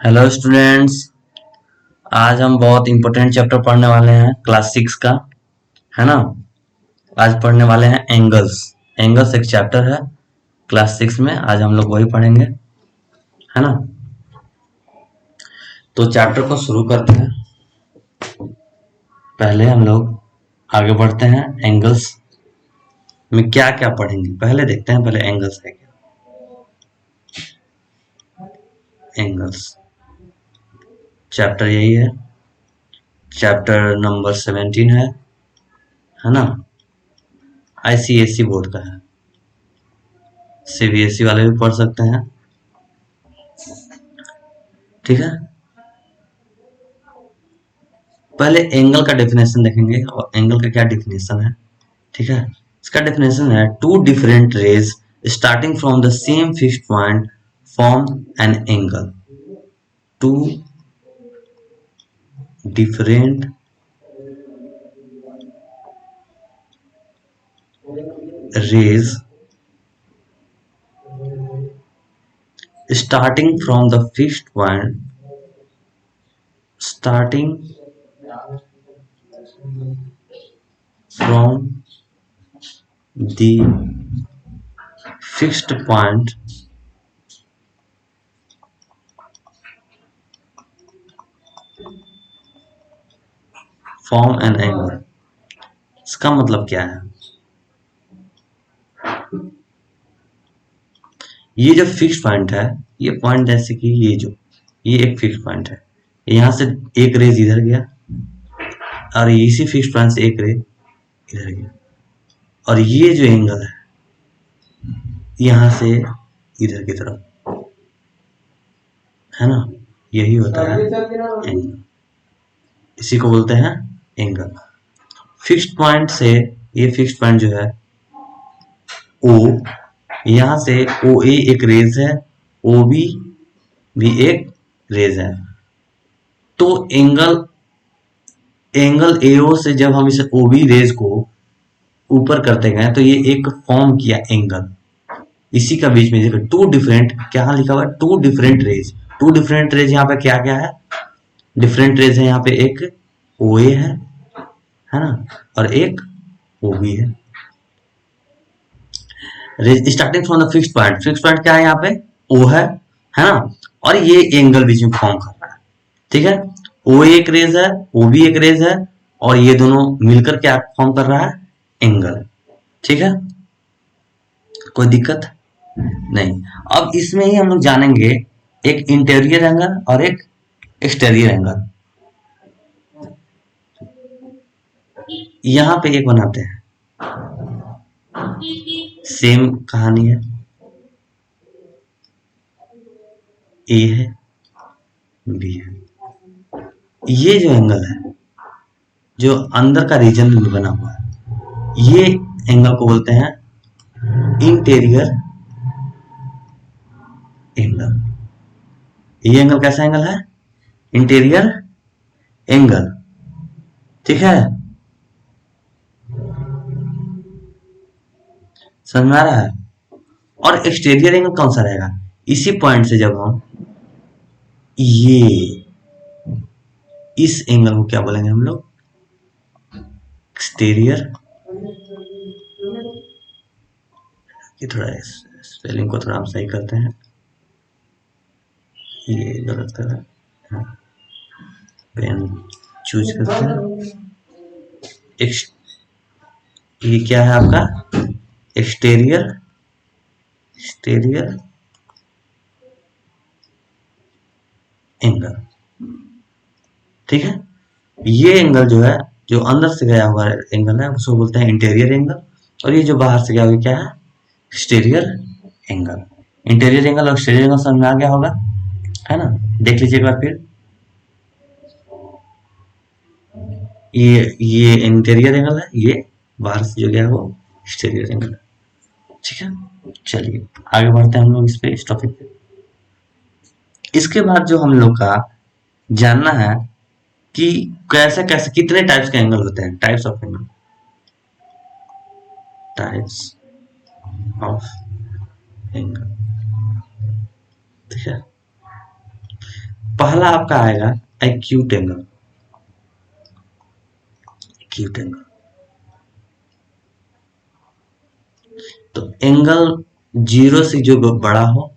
Hello students. आज हम बहुत इंपॉर्टेंट चैप्टर पढ़ने वाले हैं क्लास 6 का, है ना। आज पढ़ने वाले हैं एंगल्स। एंगल्स एक चैप्टर है क्लास 6 में, आज हम लोग वही पढ़ेंगे, है ना। तो चैप्टर को शुरू करते हैं। पहले हम लोग आगे बढ़ते हैं। एंगल्स में क्या क्या पढ़ेंगे पहले देखते हैं। पहले एंगल्स है क्या। एंगल्स चैप्टर यही है, चैप्टर नंबर 17 है ना। आईसीएसई बोर्ड का है, सीबीएसई वाले भी पढ़ सकते हैं, ठीक है। पहले एंगल का डेफिनेशन देखेंगे और एंगल का क्या डेफिनेशन है, ठीक है। इसका डेफिनेशन है two different rays starting from the same fixed point form an angle. Two different rays starting from the fixed point starting from the fixed point form an angle. इसका मतलब क्या है, ये जो फिक्स पॉइंट है, ये point जैसे कि ये एक फिक्स पॉइंट है, यहां से एक रेज इधर गया और इसी फिक्स पॉइंट से एक रेज इधर गया, और ये जो एंगल है यहां से इधर की तरफ, है ना, यही होता है एंगल। इसी को बोलते हैं एंगल। फिक्स्ड पॉइंट से ये फिक्स्ड पॉइंट जो है ओ, यहां से ओ ए एक रेज है, ओ बी भी एक रेज है। तो एंगल एंगल एओ से जब हम इस ओ बी रेज को ऊपर करते गए तो ये एक फॉर्म किया एंगल। इसी का बीच में देखो टू डिफरेंट, क्या लिखा हुआ है, two different rays. Two different rays यहाँ पे क्या क्या है, डिफरेंट रेज है। यहाँ पे एक ओ ए है ना, और एक ओ बी है। Rays starting from the fixed point, fixed point क्या है यहाँ पे, ओ है ना, और ये एंगल बीच में फॉर्म कर रहा है, ठीक है। ओ एक रेज है, ओ बी एक रेज है, और ये दोनों मिलकर क्या फॉर्म कर रहा है, एंगल, ठीक है। कोई दिक्कत नहीं। अब इसमें ही हम लोग जानेंगे एक इंटीरियर एंगल और एक एक्सटीरियर एंगल। यहां पे एक बनाते हैं, सेम कहानी है, ए है बी है। ये जो एंगल है जो अंदर का रीजन में बना हुआ है, ये एंगल को बोलते हैं इंटीरियर एंगल। ये एंगल कैसा एंगल है, इंटीरियर एंगल, ठीक है। समझ में आ रहा है। और एक्सटीरियर एंगल कौन सा रहेगा, इसी पॉइंट से जब हम ये इस एंगल को क्या बोलेंगे हम लोग, एक्सटीरियर। ये थोड़ा स्पेलिंग को थोड़ा हम सही करते हैं, ये गलत कर रहा है, पेन चूज करते हैं। ये क्या है आपका, एक्सटीरियर, एक्सटीरियर एंगल, ठीक है। ये एंगल जो है, जो अंदर से गया हुआ एंगल है उसको बोलते हैं इंटीरियर एंगल, और ये जो बाहर से गया हुआ क्या है, एक्सटीरियर एंगल। इंटीरियर एंगल और एक्सटीरियर एंगल समझ में आ गया होगा, है ना। देख लीजिए एक बार फिर, ये इंटीरियर एंगल है, ये बाहर से जो गया वो एक्सटीरियर एंगल है, ठीक है। चलिए आगे बढ़ते हैं हम लोग इस पे, इस टॉपिक पे। इसके बाद जो हम लोग का जानना है कि कैसे कैसे कितने टाइप्स के एंगल होते हैं, types of angle, types of angle, ठीक है। पहला आपका आएगा एक्यूट एंगल। एक्यूट एंगल तो एंगल जीरो से जो बड़ा हो,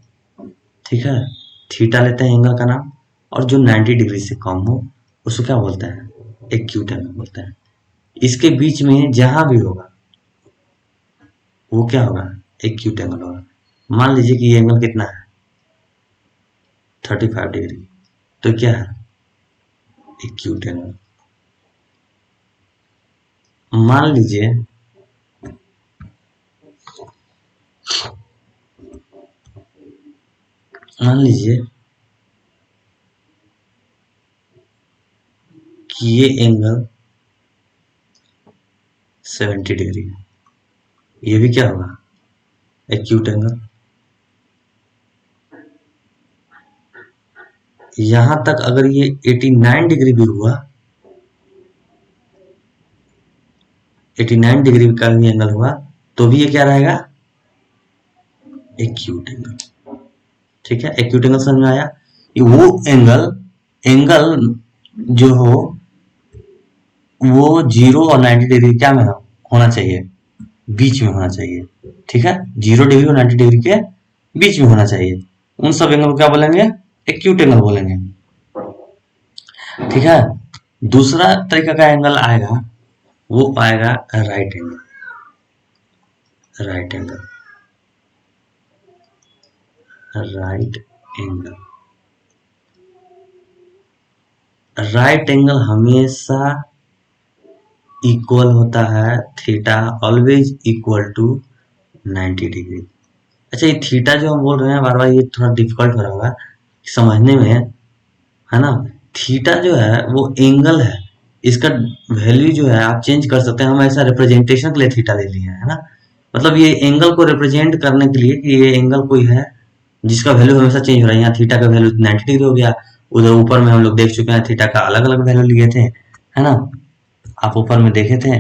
ठीक है, थीटा लेते हैं एंगल का नाम, और जो 90 डिग्री से कम हो उसको क्या बोलते हैं, एक्यूट एंगल बोलते हैं। इसके बीच में जहां भी होगा वो क्या होगा, एक्यूट एंगल होगा। मान लीजिए कि ये एंगल कितना है, 35 डिग्री, तो क्या है, एक्यूट एंगल। मान लीजिए कि ये एंगल 70 डिग्री है, ये भी क्या होगा, एक्यूट एंगल। यहां तक अगर ये 89 डिग्री भी हुआ, 89 डिग्री का भी एंगल हुआ, तो भी ये क्या रहेगा, एक्यूट एंगल। ठीक है, एक्यूट एंगल समझ में आया। वो एंगल जो हो वो 0 और 90 डिग्री क्या में होना चाहिए, बीच में होना चाहिए। ठीक है, 0 डिग्री और 90 डिग्री के बीच में होना चाहिए। उन सब एंगल को क्या बोलेंगे, एक्यूट एंगल बोलेंगे। ठीक है, दूसरा तरीका का एंगल आएगा, वो आएगा right angle. Right angle, right angle, right angle हमेशा इक्वल होता है, theta always equal to 90 degree. अच्छा, ये थीटा जो हम बोल रहे हैं बार बार, ये थोड़ा डिफिकल्ट हो रहा होगा समझने में, है ना। थीटा जो है वो एंगल है, इसका वैल्यू जो है आप चेंज कर सकते हैं। हम ऐसा रिप्रेजेंटेशन के लिए थीटा ले लिए है ना, मतलब ये एंगल को रिप्रेजेंट करने के लिए कि ये एंगल कोई है जिसका वैल्यू हमेशा चेंज हो रहा है। यहाँ थीटा का वैल्यू 90 डिग्री हो गया, उधर ऊपर में हम लोग देख चुके हैं थीटा का अलग अलग वैल्यू लिए थे, है ना। आप ऊपर में देखे थे,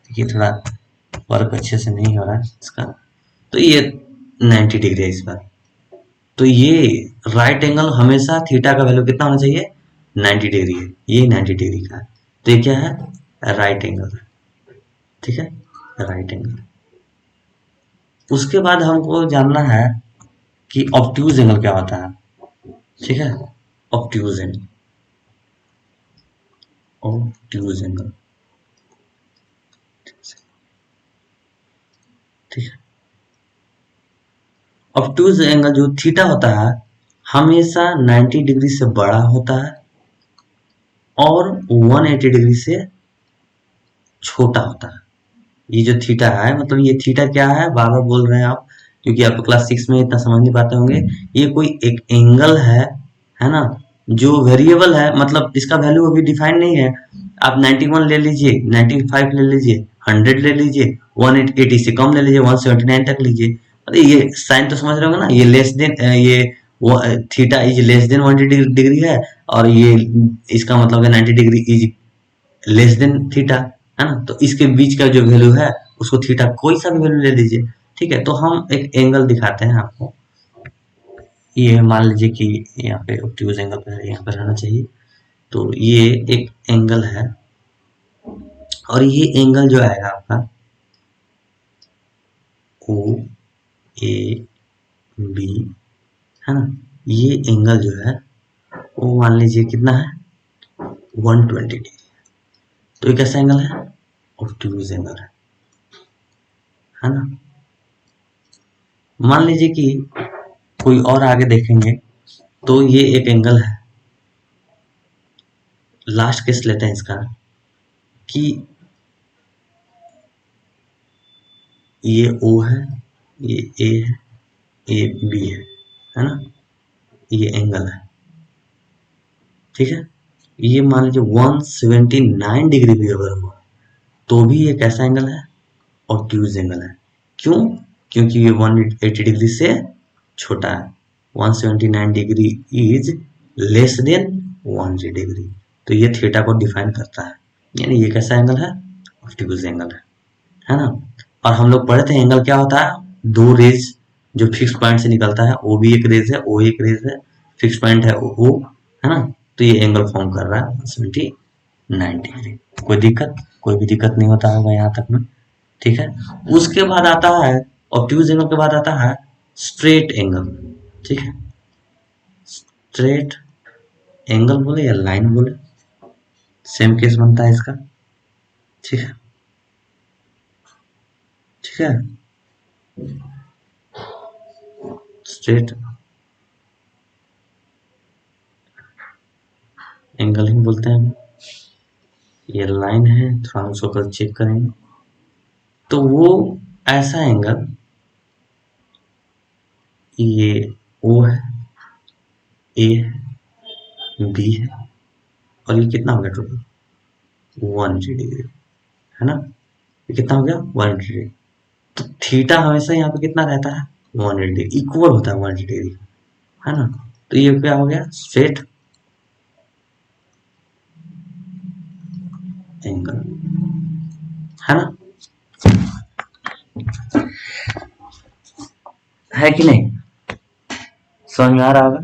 ये थोड़ा वर्क अच्छे से नहीं हो रहा है इसका, तो ये 90 डिग्री है इस बार। तो ये राइट एंगल हमेशा थीटा का वैल्यू कितना होना चाहिए, 90 डिग्री है, ये 90 डिग्री का है, तो ये क्या है, राइट एंगल। ठीक है, राइट एंगल। उसके बाद हमको जानना है कि ऑब्ट्यूज एंगल क्या होता है। ठीक है, ऑब्ट्यूज एंगल, ऑब्ट्यूज एंगल, ठीक है। ऑब्ट्यूज एंगल जो थीटा होता है हमेशा 90 डिग्री से बड़ा होता है और 180 डिग्री से छोटा होता है। ये जो थीटा है, मतलब ये थीटा क्या है, बार बार बोल रहे हैं आप, क्योंकि आप क्लास 6 में इतना समझ नहीं पाते होंगे। ये कोई एक एंगल है ना, जो वेरिएबल है, मतलब इसका वैल्यू अभी डिफाइन नहीं है। आप 91 ले लीजिए, 95 ले लीजिए, 100 ले लीजिए, 180 से कम ले लीजिए, 179 तक लीजिए। अरे ये साइन तो समझ रहे होंगे ना, ये लेस देन, ये theta is less than 180 degree है, और ये इसका मतलब है 90 degree is less than theta, है ना। तो इसके बीच का जो वैल्यू है उसको थीटा कोई सा भी वैल्यू ले लीजिए। ठीक है, तो हम एक एंगल दिखाते हैं आपको। ये मान लीजिए कि यहाँ पे ऑब्ट्यूज एंगल पहले यहाँ पर रहना चाहिए। तो ये एक एंगल है, और ये एंगल जो आएगा आपका ओ ए बी, है ना, ये एंगल जो है वो मान लीजिए कितना है, 120 डिग्री। तो ये कैसा एंगल है, ऑब्ट्यूज एंगल है ना। मान लीजिए कि कोई और आगे देखेंगे तो ये एक एंगल है, लास्ट केस लेते हैं इसका, कि ये O है, ये A है, ये B है ना, ये एंगल है। ठीक है, ये मान लीजिए 179 डिग्री भी अगर हुआ तो भी ये कैसा एंगल है, ऑब्ट्यूज एंगल है। क्यों, क्योंकि ये 180 डिग्री से छोटा है, 179 degree is less than 180 degree, तो ये थीटा को डिफाइन करता है, यानी ये कैसा एंगल है, ऑब्ट्यूज एंगल है ना। और हम लोग पढ़े थे एंगल क्या होता है, दो रेज जो फिक्स पॉइंट से निकलता है, वो भी एक रेज है, वो एक रेज है, फिक्स पॉइंट है वो, है ना। तो ये एंगल फॉर्म कर रहा है 79 डिग्री। कोई भी दिक्कत नहीं होता होगा यहाँ तक में, ठीक है। उसके बाद आता है ऑब्ट्यूज एंगल के बाद आता है स्ट्रेट एंगल, ठीक है। स्ट्रेट एंगल बोले या लाइन बोले, सेम केस बनता है इसका, ठीक है, ठीक है। स्ट्रेट एंगल ही बोलते हैं, ये लाइन है, थोड़ा उसको कल चेक करेंगे। तो वो ऐसा एंगल, ये ओ है, ए है, बी है, और ये कितना हो गया टोटल 180 डिग्री, है ना। ये कितना हो गया 180 डिग्री। तो थीटा हमेशा यहाँ पे कितना रहता है 180 डिग्री, इक्वल होता है 180 डिग्री, है ना। तो ये क्या हो गया स्ट्रेट एंगल, है ना, है कि नहीं, समझ में आ रहा होगा।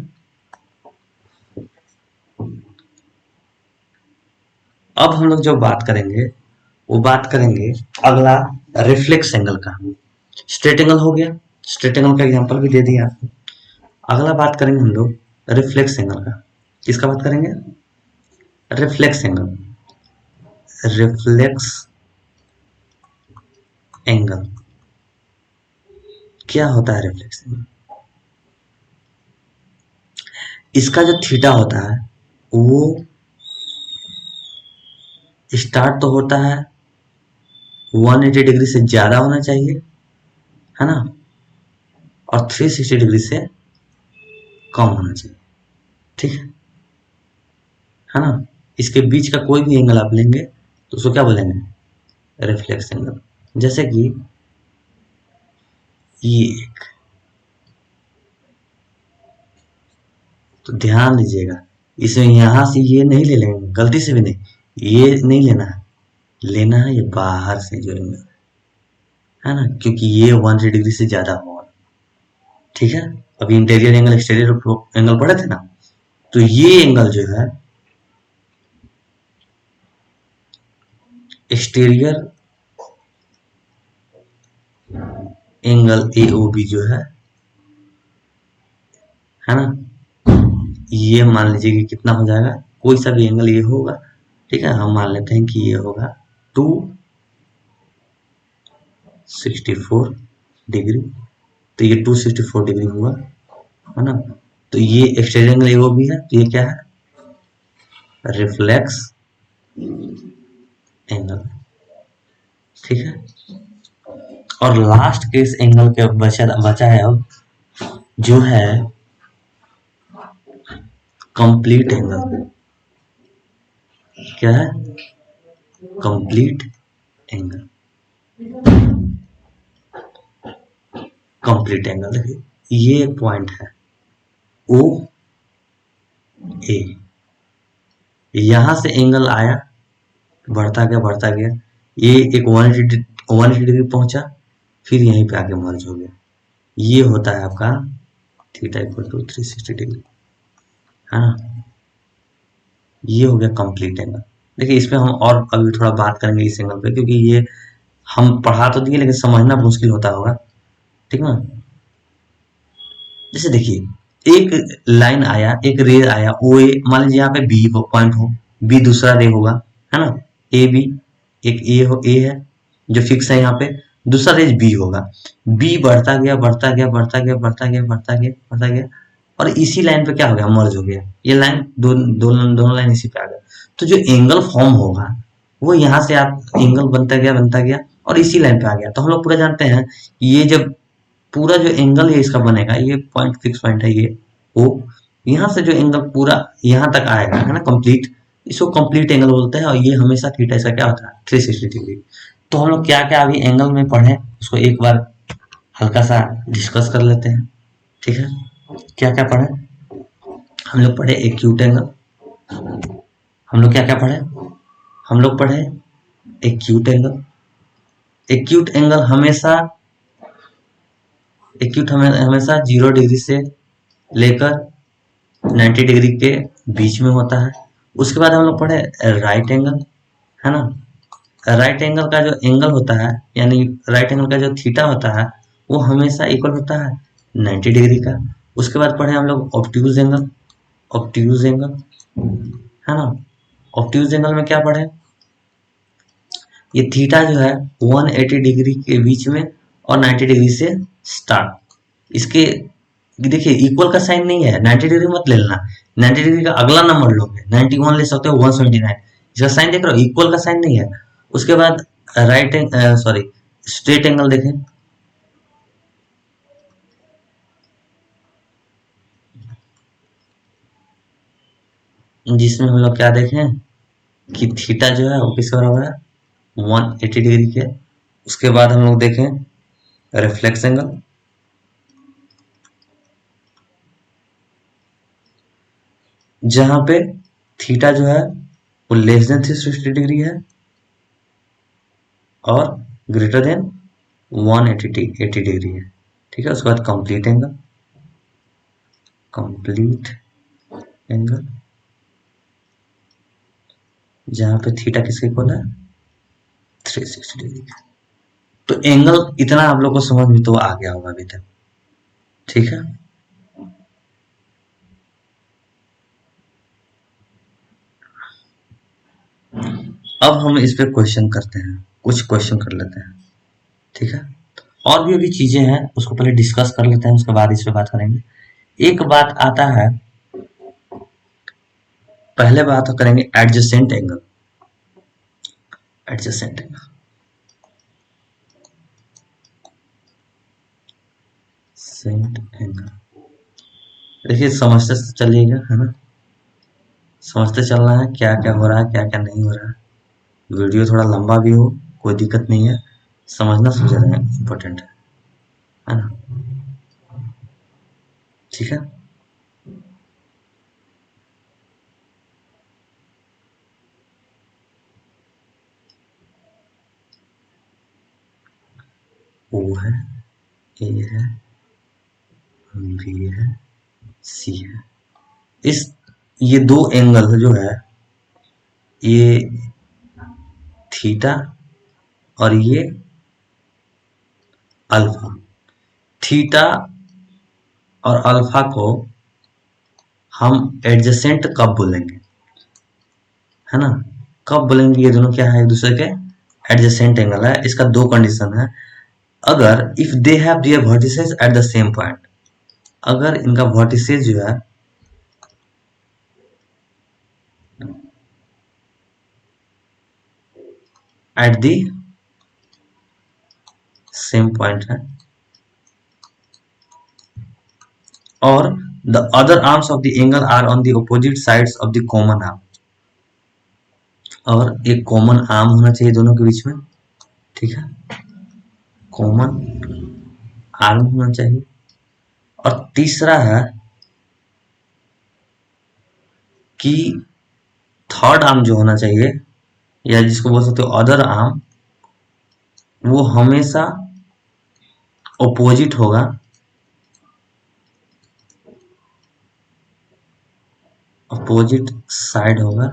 अब हम लोग जो बात करेंगे वो बात करेंगे अगला रिफ्लेक्स एंगल का। स्ट्रेट एंगल हो गया, स्ट्रेट एंगल का एग्जांपल भी दे दिया आपको। अगला बात करेंगे हम लोग रिफ्लेक्स एंगल का। किसका बात करेंगे, रिफ्लेक्स एंगल। रिफ्लेक्स एंगल क्या होता है, रिफ्लेक्स एंगल इसका जो थीटा होता है वो स्टार्ट तो होता है 180 डिग्री से ज्यादा होना चाहिए, है ना, और 360 डिग्री से कम होना चाहिए, ठीक है ना। इसके बीच का कोई भी एंगल आप लेंगे तो उसको क्या बोलेंगे, रिफ्लेक्स एंगल। जैसे कि ये एक, तो ध्यान दीजिएगा इसमें यहां से ये नहीं ले लेंगे, गलती से भी नहीं, ये नहीं लेना है, लेना है ये बाहर से जो एंगल, है ना, क्योंकि ये 180 डिग्री से ज्यादा होगा, ठीक है। अभी इंटीरियर एंगल एक्सटीरियर एंगल पढ़े थे ना, तो ये एंगल जो है एक्सटीरियर एंगल AOB जो है ना, ये मान लीजिए कि कितना हो जाएगा, कोई सा भी एंगल ये होगा, ठीक है। हम मान लेते हैं कि ये होगा 264 डिग्री, तो ये 264 डिग्री हुआ, है ना। तो ये एक्सटीरियर एंगल AOB है, तो ये क्या है, रिफ्लेक्स एंगल, ठीक है। और लास्ट केस एंगल के बचा है अब, जो है कंप्लीट एंगल। क्या है, कंप्लीट एंगल। कंप्लीट एंगल देखिए, ये एक पॉइंट है ओ ए, यहां से एंगल आया, बढ़ता गया, ये एक 180 डिग्री पहुंचा, फिर यहीं पे आके मर्ज हो गया, ये होता है आपका थीटा इक्वल टू 360 डिग्री, है ना। ये हो गया कंप्लीट एंगल। देखिए इसमें हम और अभी थोड़ा बात करेंगे इस एंगल पे, क्योंकि ये हम पढ़ा तो दिए लेकिन समझना मुश्किल होता होगा, ठीक ना। जैसे देखिए एक लाइन आया, एक रे आया ओ ए, मान लीजिए यहाँ पे बी पॉइंट हो, बी दूसरा रे होगा, है ना, ए बी, एक ए है जो फिक्स है यहाँ पे, दूसरा रेज बी होगा, बी बढ़ता गया, और इसी लाइन पे क्या हो गया, मर्ज हो गया, ये लाइन दोनों लाइन इसी पे आ गया। तो जो एंगल फॉर्म होगा वो यहाँ से आप एंगल बनता गया और इसी लाइन पे आ गया। तो हम लोग पूरा जानते हैं ये जब पूरा जो एंगल है इसका बनेगा, ये पॉइंट फिक्स पॉइंट है ये ओ, यहाँ से जो एंगल पूरा यहाँ तक आएगा, है ना, कंप्लीट, इसको कंप्लीट एंगल बोलते हैं। और ये हमेशा थीटा इसका क्या होता है 360 डिग्री। तो हम लोग क्या क्या अभी एंगल में पढ़े उसको एक बार हल्का सा डिस्कस कर लेते हैं, ठीक है। क्या क्या पढ़े हम लोग, पढ़े एक्यूट एंगल, हम लोग क्या क्या पढ़े, हम लोग पढ़े एक्यूट एंगल। एक्यूट एंगल हमेशा 0 डिग्री से लेकर 90 डिग्री के बीच में होता है। उसके बाद हम लोग पढ़े राइट एंगल, है ना। राइट एंगल का जो एंगल होता है, यानी राइट एंगल का जो थीटा होता है वो हमेशा इक्वल होता है 90 डिग्री का। उसके बाद पढ़े हम लोग ऑब्ट्यूज एंगल, ऑब्ट्यूज एंगल, है ना। ऑब्ट्यूज एंगल में क्या पढ़े, ये थीटा जो है 180 डिग्री के बीच में और 90 डिग्री से स्टार्ट। इसके देखिए इक्वल का साइन नहीं है, 90 डिग्री मत ले लेना, 90 डिग्री का अगला नंबर लोगे, 91 ले सकते हो, 179, इसका साइन देख रहे हो, इक्वल का साइन नहीं है। उसके बाद राइट सॉरी स्ट्रेट एंगल देखें, जिसमें हम लोग क्या देखें कि थीटा जो है वो किसके बराबर है, 180 डिग्री के। उसके बाद हम लोग देखें रिफ्लेक्स एंगल, जहां पे थीटा जो है वो लेस देन 360 डिग्री है और ग्रेटर देन 180 डिग्री है, ठीक है। उसके बाद कंप्लीट एंगल, कंप्लीट एंगल जहां पे थीटा किसके इक्वल है, 360 डिग्री का। तो एंगल इतना आप लोग को समझ में तो आ गया होगा अभी तक, ठीक है। अब हम इस पे क्वेश्चन करते हैं, कुछ क्वेश्चन कर लेते हैं, ठीक है। और भी अभी चीजें हैं उसको पहले डिस्कस कर लेते हैं, उसके बाद इस पे बात करेंगे। एक बात आता है, पहले बात करेंगे adjacent angle, adjacent angle, cent angle. देखिए समझते चलिएगा, है ना, समझते चलना है क्या क्या हो रहा है, क्या क्या नहीं हो रहा है। वीडियो थोड़ा लंबा भी हो कोई दिक्कत नहीं है, समझना समझ रहे हैं इम्पोर्टेंट है ना, ठीक है। ओ है, ए है, बी है, सी है। इस ये दो एंगल जो है, ये थीटा और ये अल्फा, थीटा और अल्फा को हम एडजेसेंट कब बोलेंगे, है ना, कब बोलेंगे, ये दोनों क्या है, एक दूसरे के एडजेसेंट एंगल है। इसका दो कंडीशन है, अगर if they have their vertices at the same point, अगर इनका वर्टिसेस जो है एट द सेम पॉइंट है और the other arms of the angle are on the opposite sides of the common arm, और एक कॉमन आर्म होना चाहिए दोनों के बीच में, ठीक है, कॉमन आर्म होना चाहिए। और तीसरा है कि थर्ड आर्म जो होना चाहिए, या जिसको बोल सकते हो अदर आर्म, वो हमेशा अपोजिट होगा अपोजिट साइड होगा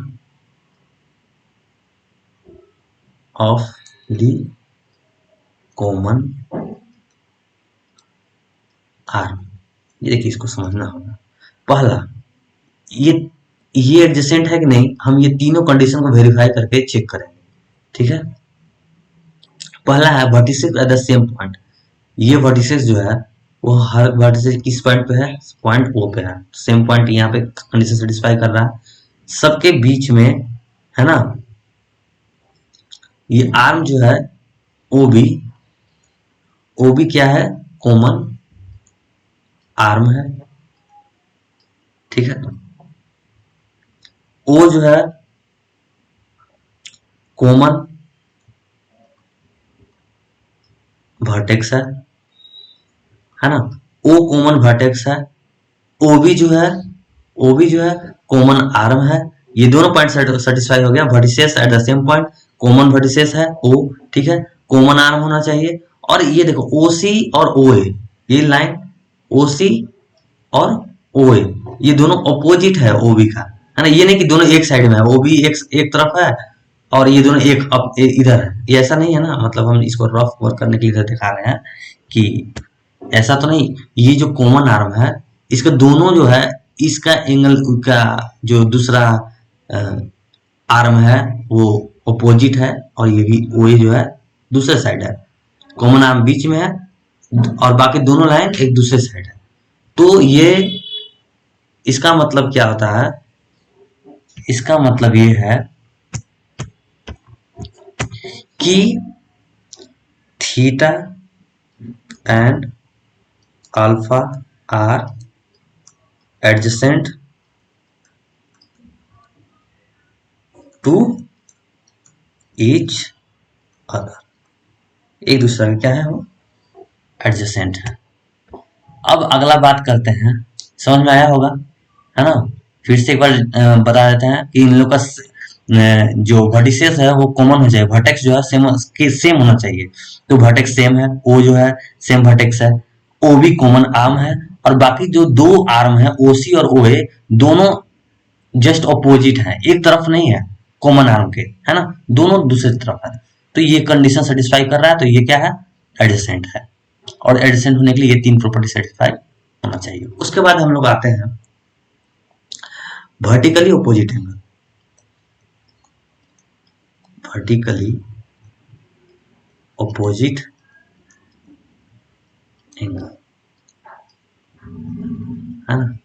ऑफ द कॉमन आर्म। ये देखिए इसको समझना होगा। पहला, ये एडजेसेंट है कि नहीं, हम ये तीनों कंडीशन को वेरीफाई करके चेक करेंगे, ठीक है। पहला है vertices at the same point, ये वर्टिसेस जो है वो हर वर्टिसेस किस पॉइंट पे है, पॉइंट ओ पे है, सेम पॉइंट यहाँ पे कंडीशन सेटिस्फाई कर रहा है, सबके बीच में, है ना। ये आर्म जो है ओ बी क्या है, कॉमन आर्म है, ठीक है। ओ जो है कॉमन वर्टेक्स है ना, ओ कॉमन वर्टेक्स है। ओबी जो है कॉमन आर्म है। ये दोनों पॉइंट सेटिस्फाई हो गया, vertices at the same point, common vertices है ओ, ठीक है, कॉमन आर्म होना चाहिए। और ये देखो ओसी और ओए, ये लाइन ओसी और ओए, ये दोनों अपोजिट है ओबी का, है ना। ये नहीं कि दोनों एक साइड में है, वो भी एक तरफ है और ये दोनों इधर है, ये ऐसा नहीं है ना। मतलब हम इसको रफ वर्क करने के लिए दिखा रहे हैं कि ऐसा तो नहीं। ये जो कॉमन आर्म है इसका दोनों जो है, इसका एंगल का जो दूसरा आर्म है वो अपोजिट है, और ये भी वो जो है दूसरे साइड है। कॉमन आर्म बीच में है और बाकी दोनों लाइन एक दूसरे साइड है। तो ये इसका मतलब क्या होता है, इसका मतलब ये है कि theta and alpha are adjacent to each other, एक दूसरे का क्या है, वो एडजेसेंट है। अब अगला बात करते हैं, समझ में आया होगा, है ना। फिर से एक बार बता देते हैं कि इन लोग का जो वर्टिसेस है वो कॉमन हो जाए, वर्टेक्स जो है सेम होना चाहिए। तो वर्टेक्स सेम है, ओ जो है सेम वर्टेक्स है, ओ भी कॉमन आर्म है, और बाकी जो दो आर्म है ओसी और ओए दोनों जस्ट अपोजिट है, एक तरफ नहीं है कॉमन आर्म के, है ना, दोनों दूसरी तरफ है। तो ये कंडीशन सेटिस्फाई कर रहा है, तो ये क्या है, एडजेसेंट है। और एडजेसेंट होने के लिए ये तीन प्रॉपर्टी सेटिस्फाई होना चाहिए। उसके बाद हम लोग आते हैं vertically opposite angle. Vertically opposite angle, है ना,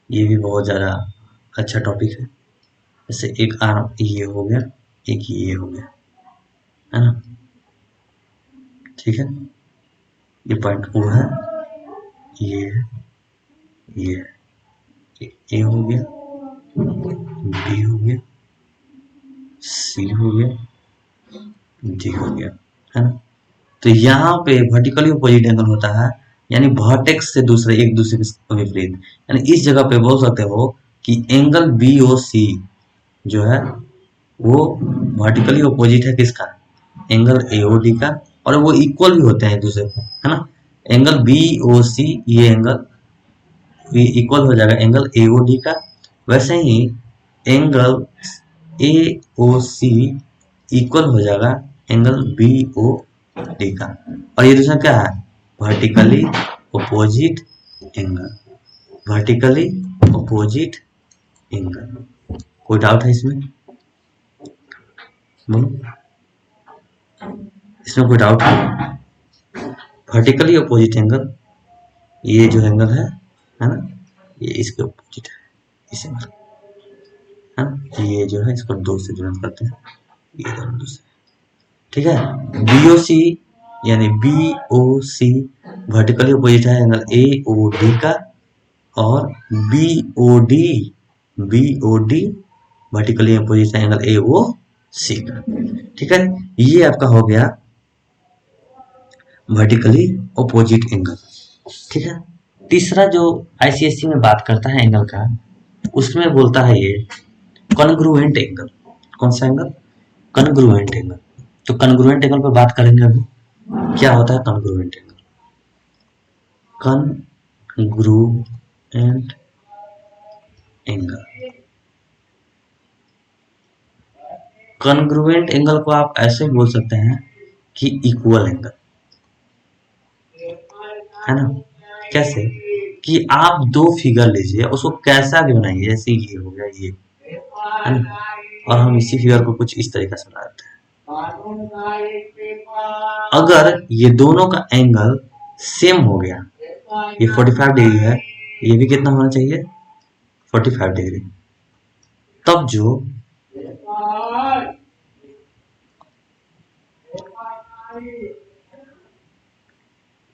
ये भी बहुत ज्यादा अच्छा टॉपिक है। जैसे एक आर्म ये हो गया, एक ये हो गया, है ना, ठीक है। ये पॉइंट ओ है, ये है, ये है, ए हो गया, बी हो गया, सी हो गया, डी हो गया, है ना। तो यहाँ पे वर्टिकली अपोजिट एंगल होता है, यानी वर्टेक्स से दूसरे एक दूसरे के विपरीत। यानी इस जगह पे बोल सकते हो कि एंगल बी ओ सी जो है वो वर्टिकली अपोजिट है किसका, एंगल एओडी का, और वो इक्वल भी होते हैं एक दूसरे को, है ना। एंगल बी ओ सी ये एंगल इक्वल हो जाएगा एंगल एओडी का। वैसे ही angle A O C equal हो जाएगा एंगल बी ओ डी का। और ये दूसरा क्या है, vertically opposite angle, vertically opposite angle. कोई डाउट है इसमें, बोलो, इसमें कोई डाउट है। वर्टिकली अपोजिट एंगल, ये जो एंगल है ना, ये इसके अपोजिट है, इस एंगल, है ना। ये जो है इसको दो से ज्वाइन करते हैं, ये दोनों दूसरे, ठीक है। बीओसी यानी बीओसी वर्टिकली अपोजिट है एंगल एओडी का, और बीओडी वर्टिकली अपोजिट है एंगल एओसी का, ठीक है। ये आपका हो गया वर्टिकली अपोजिट एंगल, ठीक है। तीसरा जो आईसीएससी में बात करता है एंगल का, उसमें बोलता है ये कॉन्ग्रुएंट एंगल। कौन सा एंगल, कॉन्ग्रुएंट एंगल। तो कॉन्ग्रुएंट एंगल पर बात करेंगे अभी। क्या होता है congruent angle, congruent angle, congruent angle को आप ऐसे बोल सकते हैं कि इक्वल एंगल, है ना। कैसे कि आप दो फिगर लीजिए, उसको कैसा भी बनाइए, जैसे ये हो गया ये, है ना, और हम इसी फिगर को कुछ इस तरीके से बनाते हैं। अगर ये दोनों का एंगल सेम हो गया, ये 45 डिग्री है, ये भी कितना होना चाहिए, 45 डिग्री, तब जो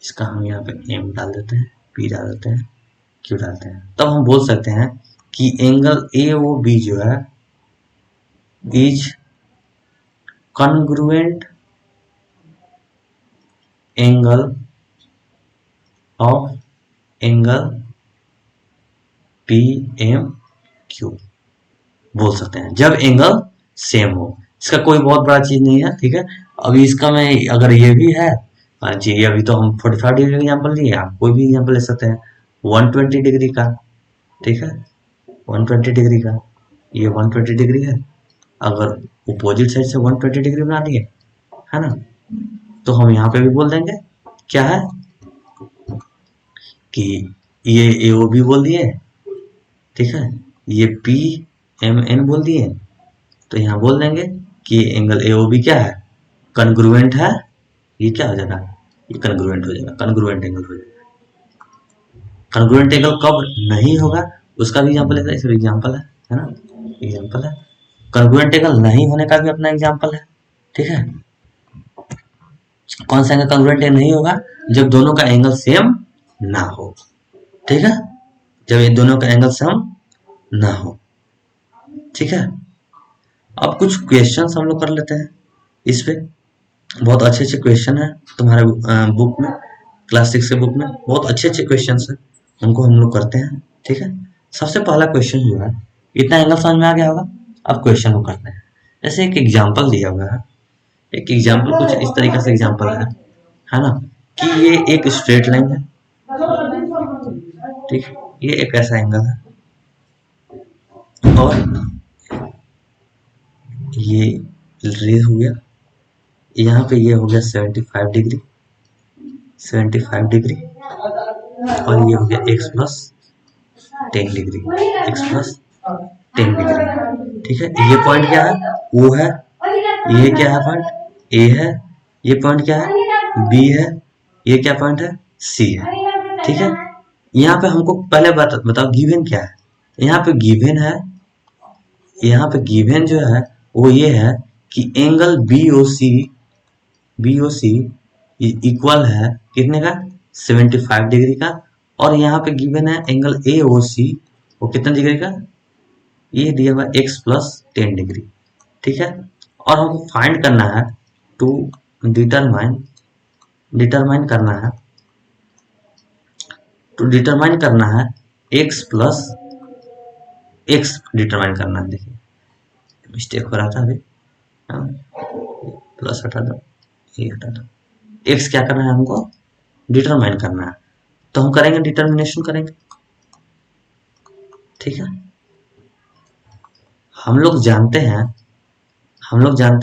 इसका हम यहाँ पे एम डाल देते हैं, पी डाल देते हैं, क्यू डालते हैं, तब हम बोल सकते हैं कि एंगल ए ओ बी जो है is congruent angle of angle P M Q, बोल सकते हैं जब एंगल सेम हो। इसका कोई बहुत बड़ा चीज नहीं है, ठीक है। अभी इसका में अगर ये भी है जी, अभी तो हम 45 डिग्री एग्जाम्पल लिए, आप कोई भी एग्जाम्पल ले सकते हैं 120 डिग्री का, ठीक है। 120 डिग्री का, ये 120 डिग्री है। अगर अपोजिट साइड से 120 डिग्री बना दिए, है ना, तो हम यहाँ पे भी बोल देंगे क्या है कि ये AOB बोल दिए, ठीक है, ये PMN बोल दिए, तो यहाँ बोल देंगे कि एंगल AOB क्या है, कन्ग्रुएंट है। ये क्या हो जाएगा, ये कन्ग्रुएंट हो जाएगा, कन्ग्रुएंट एंगल हो जाएगा। कन्ग्रुएंट एंगल कब नहीं होगा उसका भी एग्जांपल है, इसमें एग्जांपल है ना, एग्जांपल है। कन्ग्रुएंट एंगल नहीं होने का भी अपना एग्जांपल है, ठीक है। कौन सा एंगल कन्ग्रुएंट नहीं होगा, जब दोनों का एंगल सेम ना हो, ठीक है, जब ये दोनों का एंगल सेम ना हो, ठीक है। अब कुछ क्वेश्चंस हम लोग कर लेते हैं इस पे। बहुत अच्छे अच्छे क्वेश्चन है तुम्हारे बुक में, क्लास 6 के बुक में बहुत अच्छे अच्छे क्वेश्चंस है, उनको हम लोग करते हैं, ठीक है। सबसे पहला क्वेश्चन जो है, इतना एंगल समझ में आ गया होगा। अब क्वेश्चन को करते हैं। जैसे एक एग्जांपल दिया हुआ है, एक एग्जांपल कुछ इस तरीके से एग्जांपल है ना, कि ये एक स्ट्रेट लाइन है, ठीक, ये एक ऐसा एंगल है, और ये रेज हो गया, यहाँ पे ये हो गया 75 डिग्री, 75 डिग्री, और ये हो गया x plus 10 degree, x plus 10 degree, ठीक है। ये पॉइंट क्या है, O है, ये क्या है पॉइंट, A है, ये पॉइंट क्या है, B है, ये क्या पॉइंट है, C है, ठीक है। यहाँ पे हमको पहले बताओ गिवन क्या है। यहाँ पे गिवन है, यहाँ पे गिवन जो है वो ये है कि एंगल BOC इक्वल है कितने का, 75 डिग्री का, और यहाँ पे गिवन है एंगल AOC वो कितने डिग्री का, ये दिया हुआ x प्लस 10 डिग्री, ठीक है। और हमको फाइंड करना है, टू डिटरमाइन करना है, टू डिटरमाइन करना है x प्लस x डिटरमाइन करना है। देखिए मिस्टेक हो रहा था अभी, प्लस हटा दो, ये हटा दो, x क्या करना है हमको, डिटरमाइन करना है, तो हम करेंगे डिटर्मिनेशन करेंगे, ठीक है। हम लोग जानते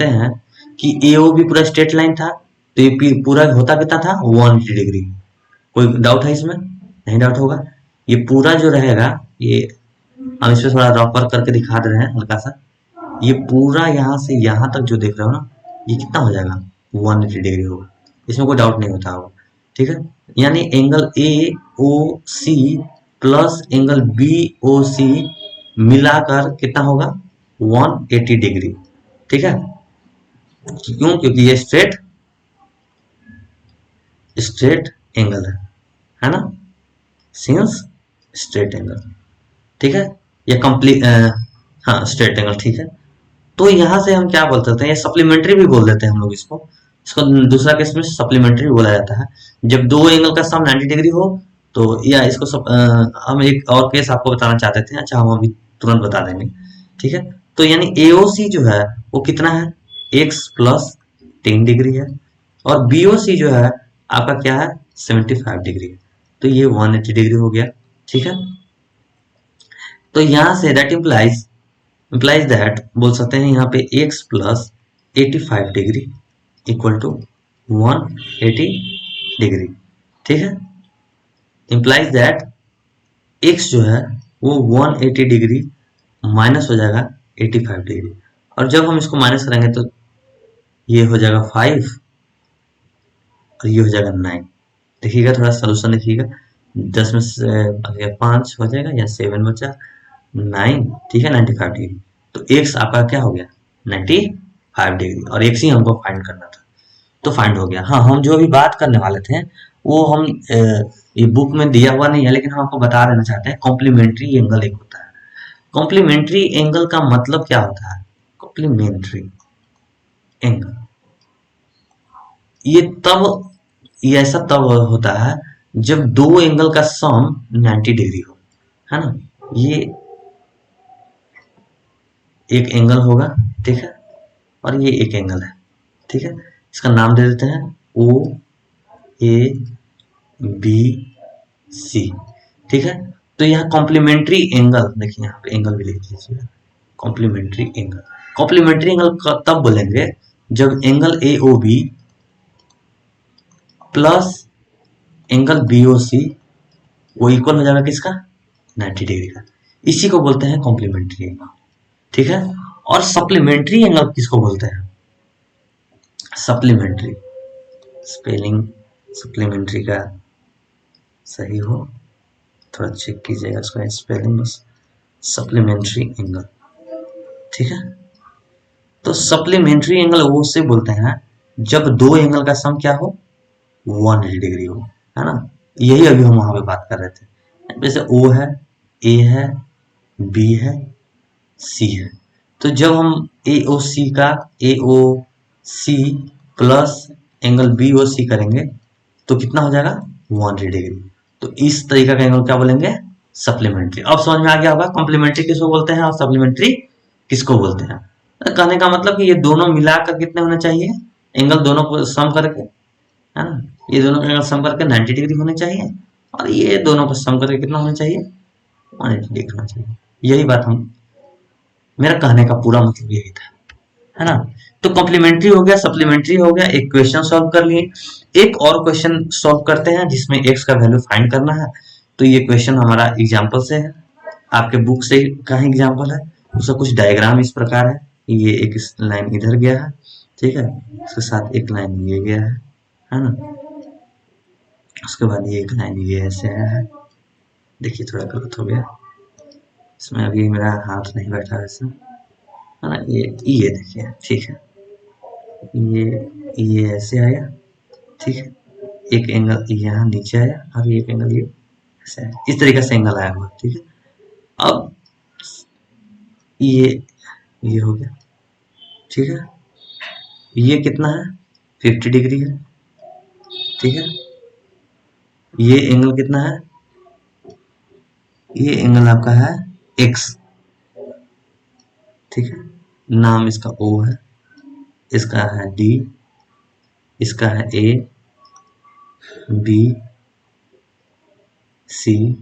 हैं कि AOB पूरा स्ट्रेट लाइन था, तो ये पूरा होता कितना था, 180 डिग्री। कोई डाउट है इसमें, नहीं डाउट होगा। ये पूरा जो रहेगा, ये हम इस पे थोड़ा रफ वर्क करके दिखा दे रहे हैं हल्का सा, ये पूरा यहाँ से यहाँ तक जो देख रहे हो ना, ये कितना हो जाएगा, 180 डिग्री होगा, इसमें कोई डाउट नहीं होता होगा, ठीक है। यानी angle AOC plus angle BOC मिलाकर कितना होगा, 180 डिग्री, ठीक है। क्यों, क्योंकि ये स्ट्रेट एंगल है ना, सिंस स्ट्रेट एंगल, ठीक है, ये कंप्लीट, हाँ स्ट्रेट एंगल, ठीक है। तो यहाँ से हम क्या बोल सकते हैं, ये सप्लीमेंट्री भी बोल देते हैं हम लोग इसको दूसरा केस में सप्लीमेंट्री बोला जाता है, जब दो एंगल का सम 90 डिग्री हो, तो या इसको हम एक और केस आपको बताना चाहते थे, अच्छा हम अभी तुरंत बता देंगे, ठीक है। तो यानी AOC जो है वो कितना है, x प्लस 10 डिग्री है, और BOC जो है आपका क्या है, 75 डिग्री है, तो ये 180 डिग्री हो गया, ठीक है। तो यहाँ से दैट implies दैट बोल सकते हैं यहाँ पे x plus 85 degree equal to 180 degree, ठीक है। implies दैट x जो है वो 180 डिग्री माइनस हो जाएगा 85 डिग्री, और जब हम इसको माइनस करेंगे तो ये हो जाएगा 5 और ये हो जाएगा 9। देखिएगा थोड़ा सोल्यूशन देखिएगा, 10 में से 5 हो जाएगा या 7 बचा, 9, ठीक है, 95 डिग्री। तो x आपका क्या हो गया, 95 डिग्री, और x ही हमको फाइंड करना था, तो फाइंड हो गया। हाँ, हम जो अभी बात करने वाले थे वो हम ये बुक में दिया हुआ नहीं है, लेकिन हम आपको बता देना चाहते हैं, कॉम्प्लीमेंट्री एंगल एक होता है। कॉम्प्लीमेंट्री एंगल का मतलब क्या होता है, कॉम्प्लीमेंट्री एंगल ये ऐसा तब होता है जब दो एंगल का सम 90 डिग्री हो, है ना। ये एक एंगल होगा, ठीक है, और ये एक एंगल है, ठीक है। इसका नाम दे देते हैं OABC, ठीक है। तो यहाँ कॉम्प्लीमेंट्री एंगल, देखिए यहाँ पे एंगल भी लिख लीजिए, कॉम्प्लीमेंट्री एंगल। कॉम्प्लीमेंट्री एंगल तब बोलेंगे जब angle A O B plus angle B O C वो इक्वल हो जाएगा किसका, 90 डिग्री का। इसी को बोलते हैं कॉम्प्लीमेंट्री एंगल, ठीक है। और सप्लीमेंट्री एंगल किसको बोलते हैं, सप्लीमेंट्री, स्पेलिंग सप्लीमेंट्री का सही हो थोड़ा चेक कीजिएगा इसका स्पेलिंग बस, सप्लीमेंट्री एंगल, ठीक है। तो सप्लीमेंट्री एंगल वो से बोलते हैं जब दो एंगल का सम क्या हो, 180 डिग्री हो, है ना। यही अभी हम वहां पे बात कर रहे थे। जैसे ओ है, ए है, बी है, सी है, तो जब हम ए ओ सी का A O C plus angle B O C करेंगे तो कितना हो जाएगा, 180 डिग्री। तो इस तरीके का एंगल क्या बोलेंगे, सप्लीमेंट्री। अब समझ में आ गया होगा कॉम्प्लीमेंट्री किसको बोलते हैं और सप्लीमेंट्री किसको बोलते हैं। कहने का मतलब कि ये दोनों मिलाकर कितने होने चाहिए, एंगल दोनों को सम करके, है ना, ये दोनों का एंगल सम करके 90 डिग्री होने चाहिए और ये दोनों को सम करके कितना होना चाहिए, 180 डिग्री होना चाहिए। यही बात हम, मेरा कहने का पूरा मतलब यही था, है ना। तो कॉम्प्लीमेंट्री हो गया, सप्लीमेंट्री हो गया, एक क्वेश्चन सॉल्व कर लिए। एक और क्वेश्चन सॉल्व करते हैं जिसमें एक्स का वैल्यू फाइंड करना है। तो ये क्वेश्चन हमारा एग्जाम्पल से है, आपके बुक से का ही एग्जाम्पल है। उसका कुछ डायग्राम इस प्रकार है, ये एक लाइन इधर गया है, ठीक है, उसके साथ एक लाइन ये गया है ना, उसके बाद ये एक लाइन ये ऐसे आया है। देखिए थोड़ा गलत हो गया इसमें, अभी मेरा हाथ नहीं बैठा वैसे, है ना। ये देखिए, ठीक है, ये ऐसे आया, ठीक है, एक एंगल यहाँ नीचे आया और एक एंगल ये ऐसे आया, इस तरीके से एंगल आया हुआ, ठीक है। अब ये हो गया, ठीक है, ये कितना है, 50 डिग्री है, ठीक है। ये एंगल कितना है, ये एंगल आपका है x, ठीक है, नाम इसका O है, इसका है D, इसका है A, B, C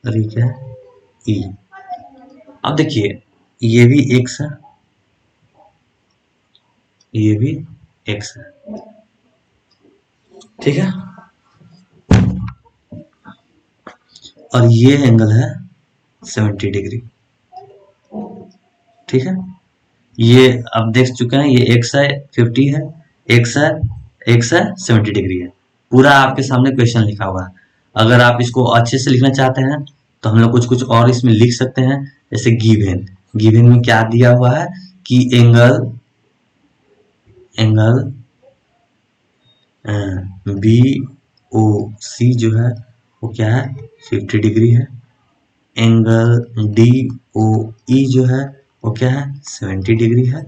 और ये क्या है E। अब देखिए ये भी x है, ये भी x है, ठीक है। और ये एंगल है 70 डिग्री, ठीक है। ये अब देख चुके हैं, ये x है 50 है, x है 70 डिग्री है। पूरा आपके सामने क्वेश्चन लिखा हुआ है। अगर आप इसको अच्छे से लिखना चाहते हैं तो हम लोग कुछ कुछ और इसमें लिख सकते हैं, जैसे गिवन, गिवन में क्या दिया हुआ है कि एंगल बी ओ सी जो है वो क्या है 50 डिग्री है, एंगल डी ओ ई जो है वो क्या है 70 डिग्री है।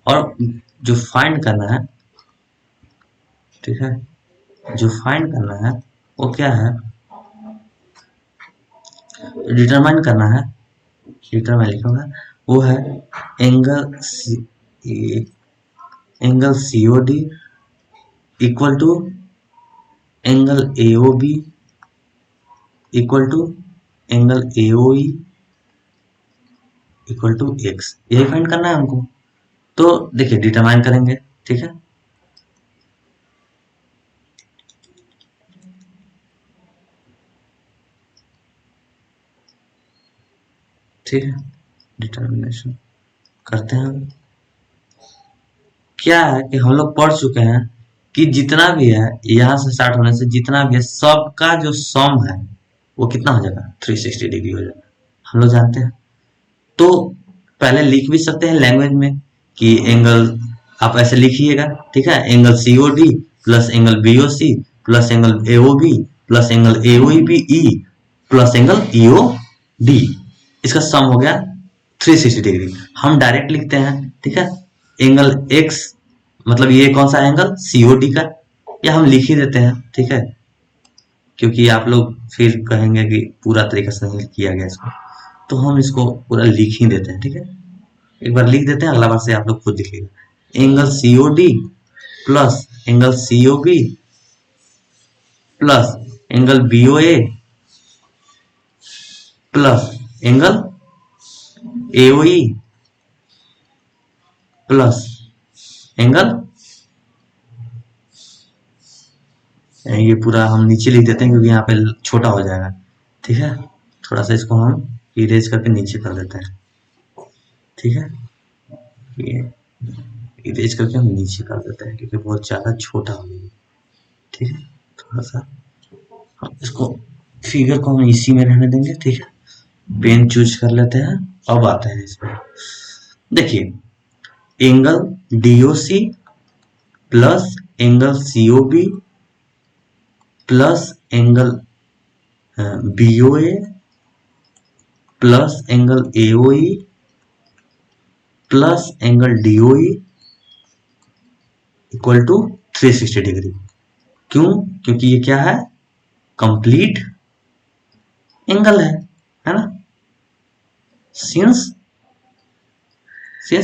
और जो फाइंड करना है, ठीक है, जो फाइंड करना है वो क्या है, डिटरमाइन करना है, डिटरमाइन लिखा हुआ है, वो है angle C O D equal to angle A O B equal to angle A O E equal to x, यही फाइंड करना है हमको। तो देखिए डिटरमाइन करेंगे, ठीक है, ठीक है, डिटर्मिनेशन करते हैं। क्या है कि हम लोग पढ़ चुके हैं कि जितना भी है यहाँ से स्टार्ट होने से जितना भी है सबका जो सम है वो कितना हो जाएगा 360 डिग्री हो जाएगा, हम लोग जानते हैं। तो पहले लिख भी सकते हैं लैंग्वेज में कि एंगल आप ऐसे लिखिएगा, ठीक है, angle C O D plus angle B O C plus angle A O B plus angle A O B E plus angle E O D, इसका सम हो गया 360 डिग्री। हम डायरेक्ट लिखते हैं, ठीक है, एंगल x मतलब ये कौन सा एंगल COD का, या हम लिख ही देते हैं, ठीक है, क्योंकि आप लोग फिर कहेंगे कि पूरा तरीका से नहीं किया गया इसको, तो हम इसको पूरा लिख ही देते हैं, ठीक है। एक बार लिख देते हैं, अगला बार से आप लोग खुद लिखिएगा, angle COD plus angle COB plus angle BOA plus angle AOE plus angle, ये पूरा हम नीचे लिख देते हैं क्योंकि यहाँ पे छोटा हो जाएगा, ठीक है। थोड़ा सा इसको हम इरेज करके नीचे कर देते हैं, ठीक है। ये इरेज करके हम नीचे कर देते हैं क्योंकि बहुत ज़्यादा छोटा हो गया, ठीक है। थोड़ा सा हम इसको फिगर को हम इसी में रहने देंगे, ठीक है। पेन चूज कर लेते हैं। अब आते हैं इस पर, देखिए angle DOC plus angle COB plus angle BOA plus angle AOE plus angle DOE equal to 360 degree. क्यों? क्योंकि ये क्या है, कंप्लीट एंगल है ना, सिंस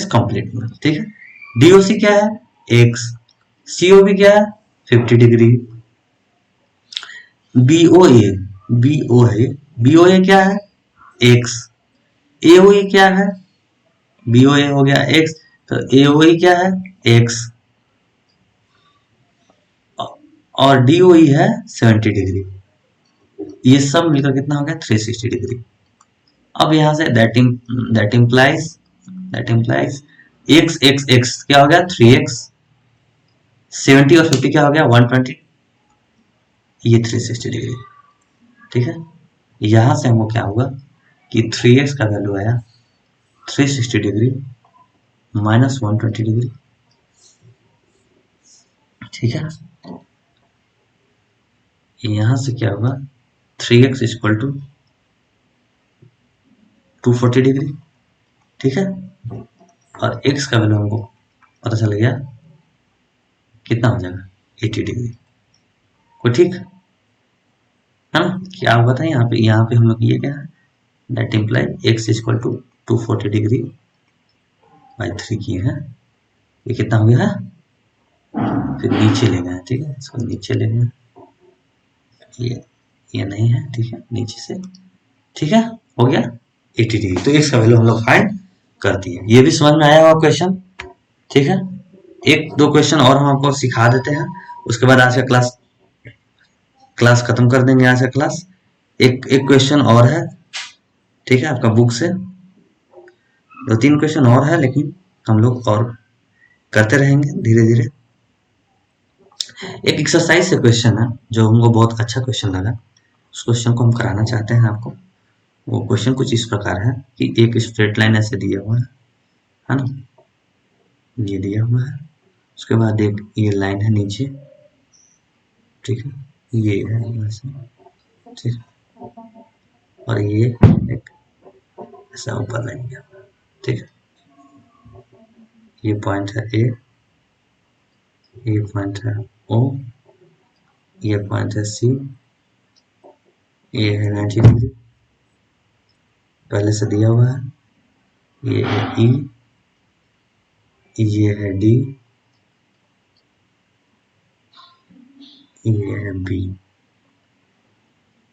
कंप्लीट एंगल, ठीक है। डीओसी क्या है, एक्स, सीओबी क्या है 50 डिग्री, बीओए क्या है एक्स, एओई क्या है, बीओए हो गया एक्स, तो एओई क्या है एक्स, और डीओई है 70 डिग्री। ये सब मिलकर कितना हो गया 360 डिग्री। अब यहां से दैट इम्प्लाइज एक्स क्या हो गया 3x, 70 और 50 क्या हो गया 120, ये 360 डिग्री, ठीक है। यहां से हमको क्या होगा कि 3x का वैल्यू आया 360 डिग्री माइनस 120 डिग्री, ठीक है। यहां से क्या होगा 3x इक्वल टू 240 डिग्री, ठीक है। और x का वैल्यू हमको पता चल गया कितना हो जाएगा 80 डिग्री, कोई ठीक है ना। क्या आप बताएं यहाँ पे हम लोग ये क्या है, that imply x equal to 240 degree by 3 किए हैं, ये कितना हो गया है, फिर नीचे ले गए, ठीक है। इसको नीचे ले गए, ये नहीं है, ठीक है, नीचे से, ठीक है, हो गया 80 डिग्री। तो एक्स का वैल्यू हम लोग फाइंड कर दिए। ये भी समझ में आया होगा क्वेश्चन, ठीक है। एक दो क्वेश्चन और हम आपको सिखा देते हैं, उसके बाद आज का क्लास खत्म कर देंगे। आज का क्लास एक क्वेश्चन और है, ठीक है, आपका बुक से 2-3 क्वेश्चन और है, लेकिन हम लोग और करते रहेंगे धीरे धीरे। एक एक्सरसाइज से क्वेश्चन है जो हमको बहुत अच्छा क्वेश्चन लगा, उस क्वेश्चन को हम कराना चाहते हैं आपको। वो क्वेश्चन कुछ इस प्रकार है कि एक स्ट्रेट लाइन ऐसे दिया हुआ है ना, ये दिया हुआ है, उसके बाद एक ये लाइन है नीचे, ठीक है, ये है ऐसे, ठीक, और ये एक ऐसा ऊपर लाइन गया, ठीक है। ये पॉइंट है ए, ये पॉइंट है ओ, ये पॉइंट है सी, ये है 90 डिग्री पहले से दिया हुआ है, ये है ई, ये है डी, ये है बी,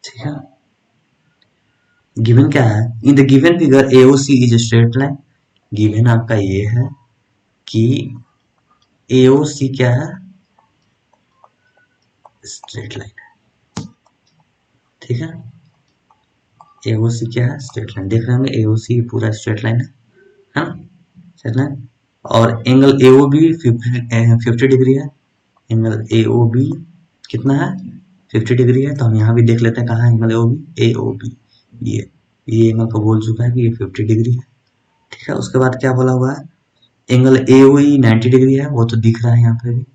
ठीक है। गिवन क्या है, in the given figure AOC is straight line. Given आपका ये है कि एओसी क्या है, स्ट्रेट लाइन है, ठीक है। एओसी क्या है, स्ट्रेट लाइन, देख रहे होंगे एओसी पूरा स्ट्रेट लाइन है ना, स्ट्रेट लाइन। और एंगल एओबी 50 डिग्री है, एंगल एओबी कितना है 50 डिग्री है। तो हम यहाँ भी देख लेते हैं कहाँ है एंगल एओबी, ये एंगल को बोल चुका है कि ये 50 डिग्री है, ठीक है। उसके बाद क्या बोला हुआ है, एंगल एओई 90 डिग्री है, वो तो दिख रहा है यहाँ पे भी,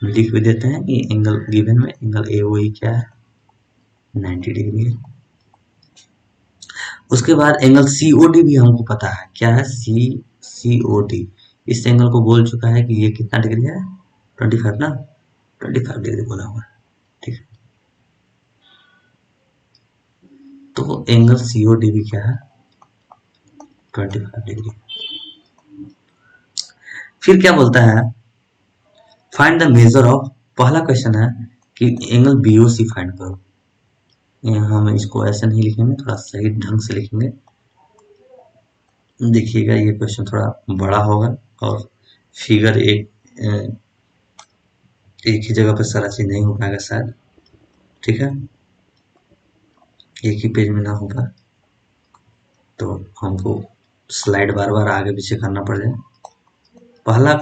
हम लिख भी देते हैं कि एंगल गिवन में एंगल एओई क्या है 90 डिग्री है। उसके बाद एंगल सीओडी भी हमको पता है क्या है, सीओडी, इस एंगल को बोल चुका है कि ये कितना डिग्री है 25 ना, 25 डिग्री बोला हुआ है, ठीक है। तो एंगल सीओडी भी क्या है 25 डिग्री। फिर क्या बोलता है, फाइंड द मेजर ऑफ, पहला क्वेश्चन है कि एंगल बीओसी फाइंड करो। यहाँ हम इसको ऐसे नहीं लिखेंगे, थोड़ा सही ढंग से लिखेंगे। देखिएगा ये क्वेश्चन थोड़ा बड़ा होगा और फिगर एक ही जगह पर सारा चीज नहीं हो पाएगा शायद, ठीक है, एक ही पेज में ना होगा तो हमको स्लाइड बार बार आगे पीछे करना पड़ जाए। पहला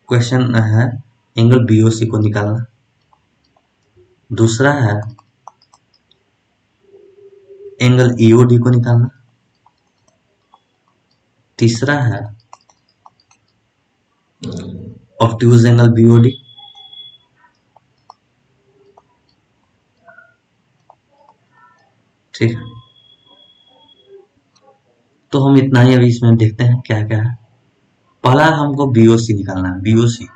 क्वेश्चन है एंगल बीओसी को निकालना, दूसरा है एंगल ईओडी को निकालना, तीसरा है ऑब्ट्यूज एंगल बीओडी, ठीक है। तो हम इतना ही अभी इसमें देखते हैं क्या क्या है। पहला हमको बीओसी निकालना है, बीओसी,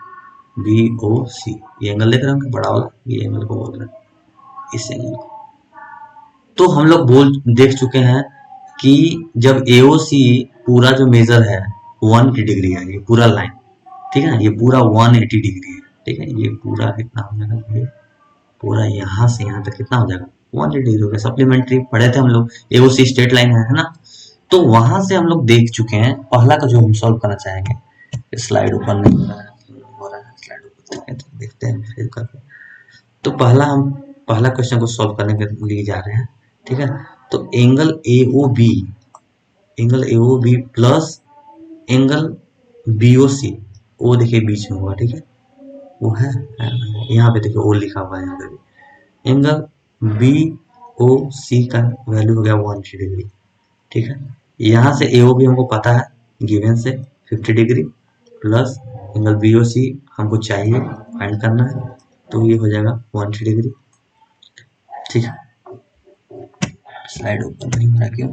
बीओसी, ये एंगल देख रहे होंगे बड़ा वाला, ये एंगल को बोल रहे हैं, इस एंगल को। तो हम लोग देख चुके हैं कि जब एओसी पूरा जो मेजर है 180 डिग्री है, ये पूरा लाइन, ठीक है ना, ये पूरा 180 डिग्री है, ठीक है, ये पूरा कितना हो जाएगा, ये पूरा यहाँ से यहाँ तक कितना हो जाएगा 180 डिग्री हो गया। सप्लीमेंट्री पढ़े थे हम लोग, एओसी स्ट्रेट लाइन है ना। तो वहां से हम लोग देख चुके हैं पहला का जो हम सॉल्व करना चाहेंगे। स्लाइड ऊपर नहीं हो रहा है, हो रहा है स्लाइड ऊपर, तो देखते हैं फिर करके। तो पहला क्वेश्चन को सॉल्व करने के लिए जा रहे हैं, ठीक है। तो एंगल एओ बी प्लस एंगल बीओसी, ओ देखिए बीच में होगा, ठीक है, वो है यहाँ पे देखिए ओ लिखा हुआ है यहाँ पे भी। एंगल बी ओ सी का वैल्यू हो गया 180 डिग्री, ठीक है। यहाँ से एओ भी हमको पता है गिवन से 50 डिग्री, प्लस एंगल बीओसी हमको चाहिए फाइंड करना है, तो ये हो जाएगा 180 डिग्री, ठीक है। स्लाइड ऊपर नहीं हो रहा क्यों?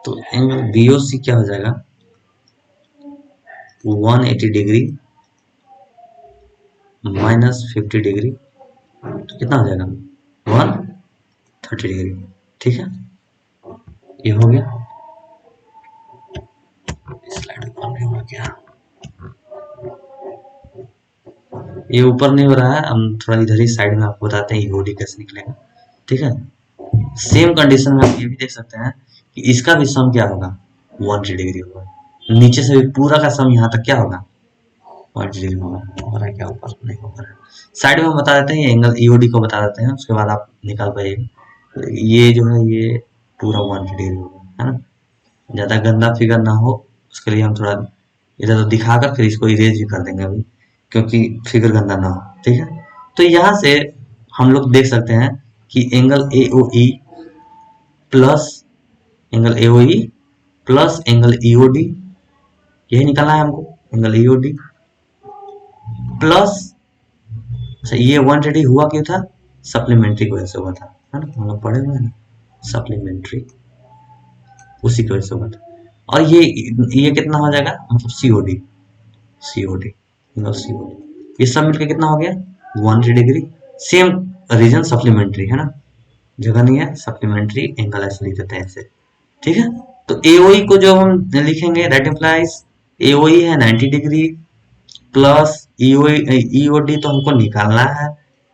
तो एंगल बीओसी क्या हो जाएगा 180 डिग्री माइनस 50 डिग्री, तो कितना हो जाएगा 130 डिग्री, ठीक है। ये हो गया। स्लाइड ऊपर नहीं हो रहा क्या? ये ऊपर नहीं हो रहा है, हम थोड़ा इधर ही साइड में आपको बताते हैं ईओडी कैसे निकलेगा, ठीक है। सेम कंडीशन में आप ये भी देख सकते हैं कि इसका भी सम क्या होगा 180 डिग्री होगा, नीचे से भी पूरा का सम यहाँ तक क्या होगा 180 डिग्री होगा। हो रहा है क्या? ऊपर नहीं हो रहा है, साइड में बता देते हैं, एंगल ईओडी को बता देते हैं, उसके बाद आप निकाल पाइएगा। ये जो है ये पूरा 180 डिग्री होगा, है ना। ज्यादा गंदा फिगर ना हो उसके लिए हम थोड़ा इधर तो दिखाकर फिर इसको इरेज भी कर देंगे अभी, क्योंकि फिगर गंदा ना हो, ठीक है। तो यहाँ से हम लोग देख सकते हैं कि angle AOE plus angle AOE plus angle EOD, यही निकालना है हमको, एंगल ईओडी प्लस, अच्छा ये 180 हुआ क्यों था, सप्लीमेंट्री की वजह से हुआ था, है ना, हम लोग पढ़े हुए हैं ना, सप्लीमेंट्री, उसी की वजह से हुआ था। और ये कितना हो जाएगा, मतलब सीओडी, सीओडी सीओडी, ये सब मिलकर कितना हो गया 180 डिग्री। सेम रीजन सप्लीमेंट्री है ना, जगह नहीं है, सप्लीमेंट्री एंगल ऐसे लिख देते हैं ऐसे, ठीक है। तो एओई को जो हम लिखेंगे दैट इम्प्लाइज एओई है 90 डिग्री प्लस ईओडी तो हमको निकालना है,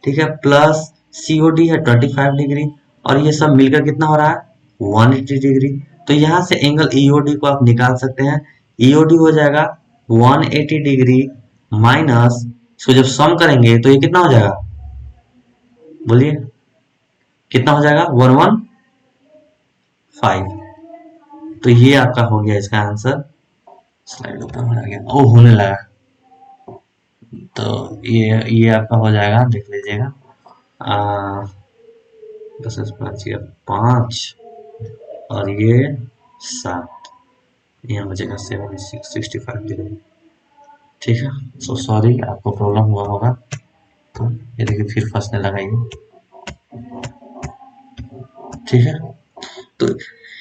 ठीक है, प्लस सीओडी है 25 डिग्री, और ये सब मिलकर कितना हो रहा है 180 डिग्री। तो यहाँ से एंगल ईओडी को आप निकाल सकते हैं, ईओडी हो जाएगा 180 डिग्री माइनस, इसको जब सम करेंगे तो ये कितना हो जाएगा, बोलिए कितना हो जाएगा 115। तो ये आपका हो गया इसका आंसर। स्लाइड ऊपर हो गया, ओ होने लगा, तो ये आपका हो जाएगा, देख लीजिएगा 5 और ये 7, यहाँ बचेगा 65 डिग्री, ठीक है। सो सॉरी आपको प्रॉब्लम हुआ होगा, तो ये देखिए फिर फंसने लगा ये, ठीक है। तो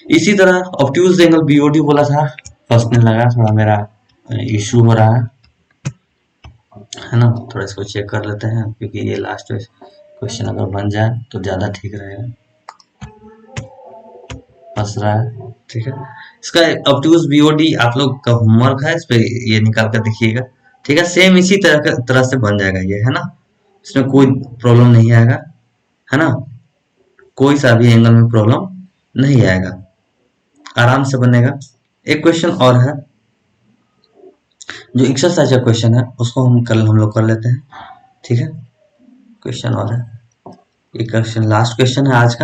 इसी तरह ऑब्ट्यूज एंगल बीओडी बोला था, फंसने लगा, थोड़ा मेरा इशू हो रहा है ना, थोड़ा इसको चेक कर लेते हैं, क्योंकि ये लास्ट क्वेश्चन अगर बन जाए तो ज्यादा ठीक रहेगा, फंस रहा है, ठीक है। इसका ऑब्ट्यूज बीओडी आप लोग का होमवर्क है, इस पे ये निकाल कर देखिएगा, ठीक है। सेम इसी तरह से बन जाएगा ये, है ना, इसमें कोई प्रॉब्लम नहीं आएगा, है ना। कोई सा भी एंगल में प्रॉब्लम नहीं आएगा, आराम से बनेगा। एक क्वेश्चन और है, जो एक्सरसाइज का क्वेश्चन है उसको हम लोग कर लेते हैं, ठीक है। क्वेश्चन और है, ये क्वेश्चन लास्ट क्वेश्चन है आज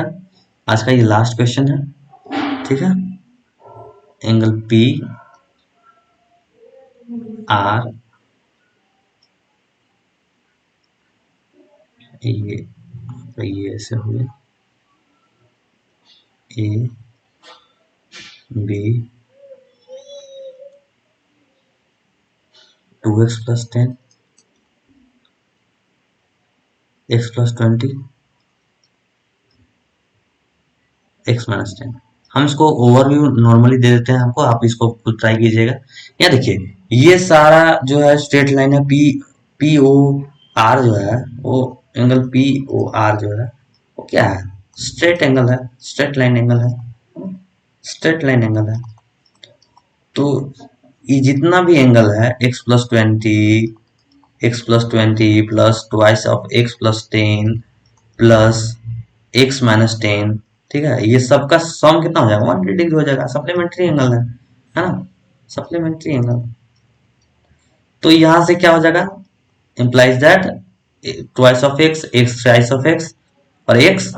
का ये लास्ट क्वेश्चन है, ठीक है। एंगल पी आर, ये ऐसे हो गया, A B 2x + 10 x + 20 x - 10। हम इसको ओवरव्यू नॉर्मली दे देते हैं आपको, आप इसको खुद ट्राई कीजिएगा। यहाँ देखिए ये सारा जो है स्ट्रेट लाइन है, पी ओ आर जो है वो एंगल पी ओ आर जो है वो क्या है, स्ट्रेट एंगल है, स्ट्रेट लाइन एंगल है, स्ट्रेट लाइन एंगल है। तो ये जितना भी एंगल है x + 20 plus twice of x + 10 plus x - 10, ठीक है, ये सबका सम कितना हो जाएगा, 180 डिग्री हो जाएगा, सप्लीमेंट्री एंगल है ना, सप्लीमेंट्री एंगल। तो यहां से क्या हो जाएगा, implies that twice of x, x thrice of x और x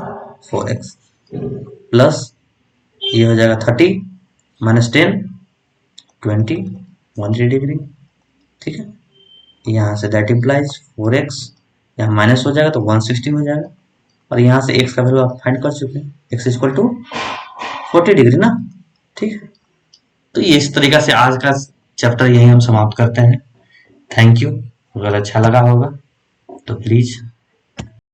4x प्लस ये हो जाएगा 30 - 10 20 180 डिग्री, ठीक है। यहाँ से दैट इम्प्लाइज 4x, यहाँ माइनस हो जाएगा तो 160 हो जाएगा, और यहाँ से x का वैल्यू आप फाइंड कर चुके हैं, x = 40 डिग्री ना, ठीक है। तो ये इस तरीका से आज का चैप्टर यही हम समाप्त करते हैं। Thank you. अगर अच्छा लगा होगा तो प्लीज